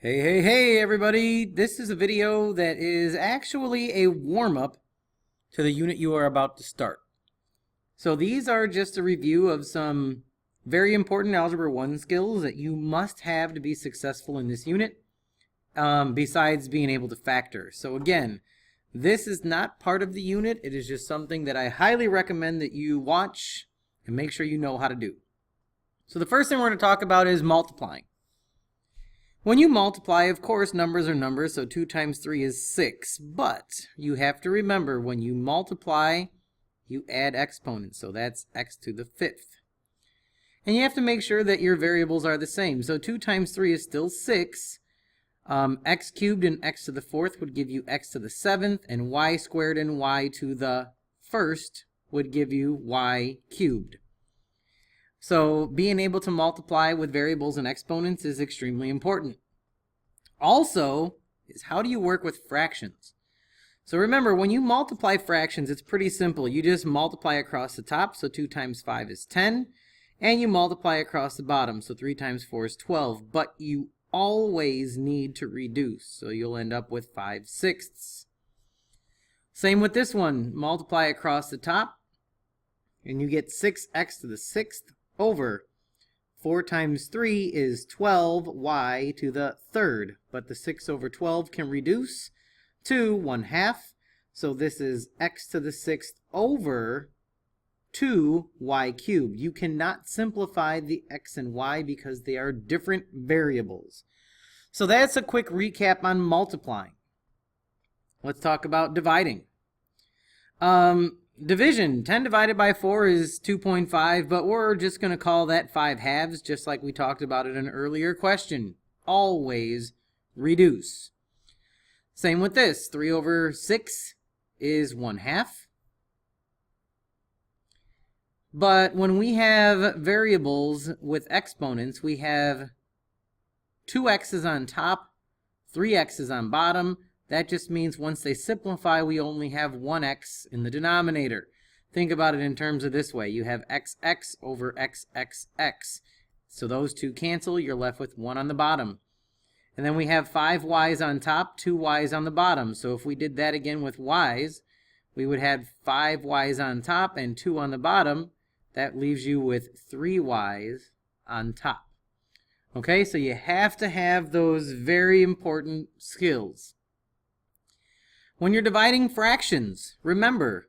Hey everybody, this is a video that is actually a warm-up to the unit you are about to start. So these are just a review of some very important Algebra 1 skills that you must have to be successful in this unit, besides being able to factor. So again, this is not part of the unit, it is just something that I highly recommend that you watch and make sure you know how to do. So the first thing we're going to talk about is multiplying. When you multiply, of course, numbers are numbers, so 2 times 3 is 6. But you have to remember, when you multiply, you add exponents, so that's x to the 5th. And you have to make sure that your variables are the same. So 2 times 3 is still 6. X cubed and x to the 4th would give you x to the 7th, and y squared and y to the 1st would give you y cubed. So being able to multiply with variables and exponents is extremely important. Also, is how do you work with fractions? So remember, when you multiply fractions, it's pretty simple. You just multiply across the top, so 2 times 5 is 10, and you multiply across the bottom, so 3 times 4 is 12, but you always need to reduce, so you'll end up with 5/6. Same with this one, multiply across the top, and you get 6x to the 6th over 4 times 3 is 12y to the 3rd, but the 6 over 12 can reduce to 1/2, so this is x to the 6th over 2y cubed. You cannot simplify the x and y because they are different variables. So that's a quick recap on multiplying. Let's talk about dividing. Division, 10 divided by 4 is 2.5, but we're just going to call that 5/2, just like we talked about in an earlier question. Always reduce. Same with this, 3 over 6 is 1/2. But when we have variables with exponents, we have 2 x's on top, 3 x's on bottom. That just means once they simplify, we only have 1 x in the denominator. Think about it in terms of this way. You have xx over xxx. So those two cancel. You're left with 1 on the bottom. And then we have 5 y's on top, 2 y's on the bottom. So if we did that again with y's, we would have 5 y's on top and 2 on the bottom. That leaves you with 3 y's on top. Okay, so you have to have those very important skills. When you're dividing fractions, remember,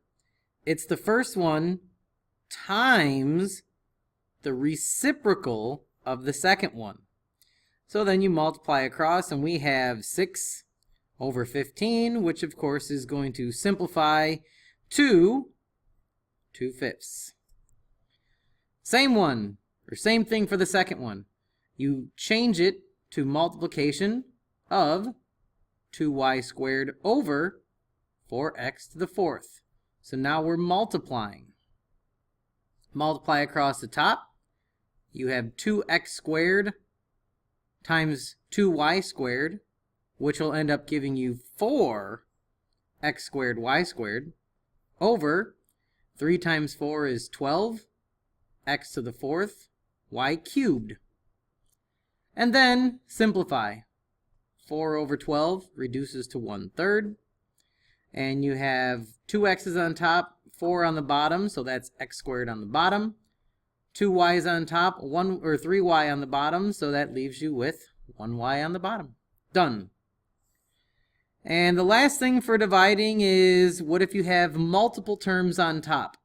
it's the first one times the reciprocal of the second one. So then you multiply across, and we have 6 over 15, which of course is going to simplify to 2/5. Same one, or same thing for the second one. You change it to multiplication of 2y squared over 4x to the 4th. So now we're multiplying. Multiply across the top. You have 2x squared times 2y squared, which will end up giving you 4x squared y squared over 3 times 4 is 12, x to the 4th, y cubed. And then simplify. 4 over 12 reduces to 1/3. And you have 2 x's on top, 4 on the bottom, so that's x squared on the bottom. 2 y's on top, 3y on the bottom, so that leaves you with 1y on the bottom. Done. And the last thing for dividing is, what if you have multiple terms on top?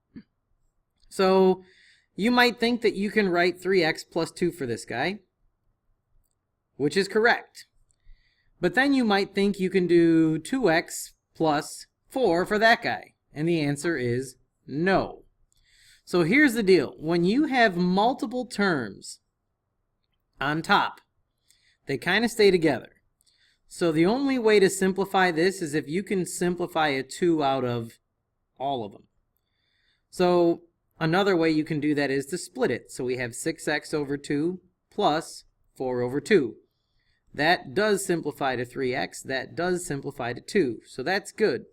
So you might think that you can write 3x plus 2 for this guy, which is correct. But then you might think you can do 2x plus 4 for that guy. And the answer is no. So here's the deal. When you have multiple terms on top, they kind of stay together. So the only way to simplify this is if you can simplify a 2 out of all of them. So another way you can do that is to split it. So we have 6x over 2 plus 4 over 2. That does simplify to 3x. That does simplify to 2. So that's good.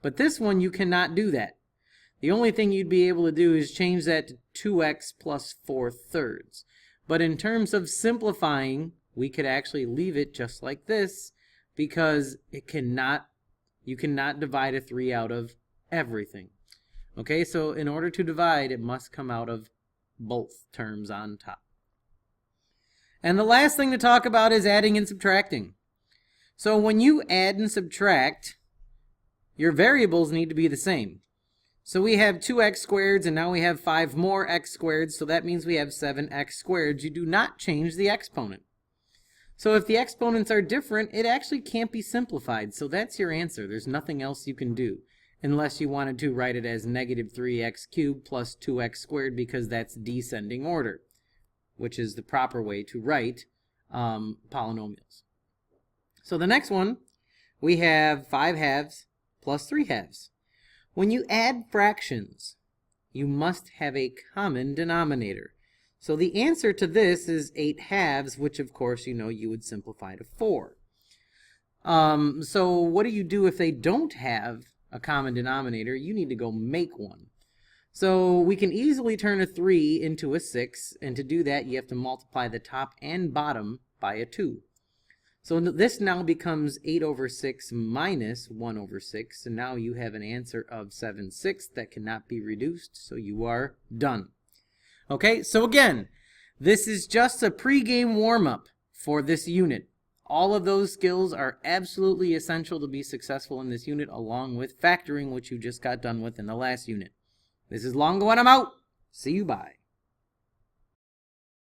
But this one, you cannot do that. The only thing you'd be able to do is change that to 2x plus 4/3. But in terms of simplifying we could actually leave it just like this, because you cannot divide a 3 out of everything. Okay, so in order to divide, it must come out of both terms on top. And the last thing to talk about is adding and subtracting. So when you add and subtract, your variables need to be the same. So we have 2x squared, and now we have 5 more x squared, so that means we have 7x squared. You do not change the exponent. So if the exponents are different, it actually can't be simplified. So that's your answer. There's nothing else you can do, unless you wanted to write it as negative 3x cubed plus 2x squared, because that's descending order, which is the proper way to write polynomials. So the next one, we have 5 halves plus 3 halves. When you add fractions, you must have a common denominator. So the answer to this is 8 halves, which of course you would simplify to 4. So what do you do if they don't have a common denominator? You need to go make one. So we can easily turn a 3 into a 6, and to do that you have to multiply the top and bottom by a 2. So this now becomes 8 over 6 minus 1 over 6, and now you have an answer of 7/6 that cannot be reduced, so you are done. Okay, so again, this is just a pre-game warm-up for this unit. All of those skills are absolutely essential to be successful in this unit, along with factoring, which you just got done with in the last unit. This is Longo, and I'm out. See you, bye.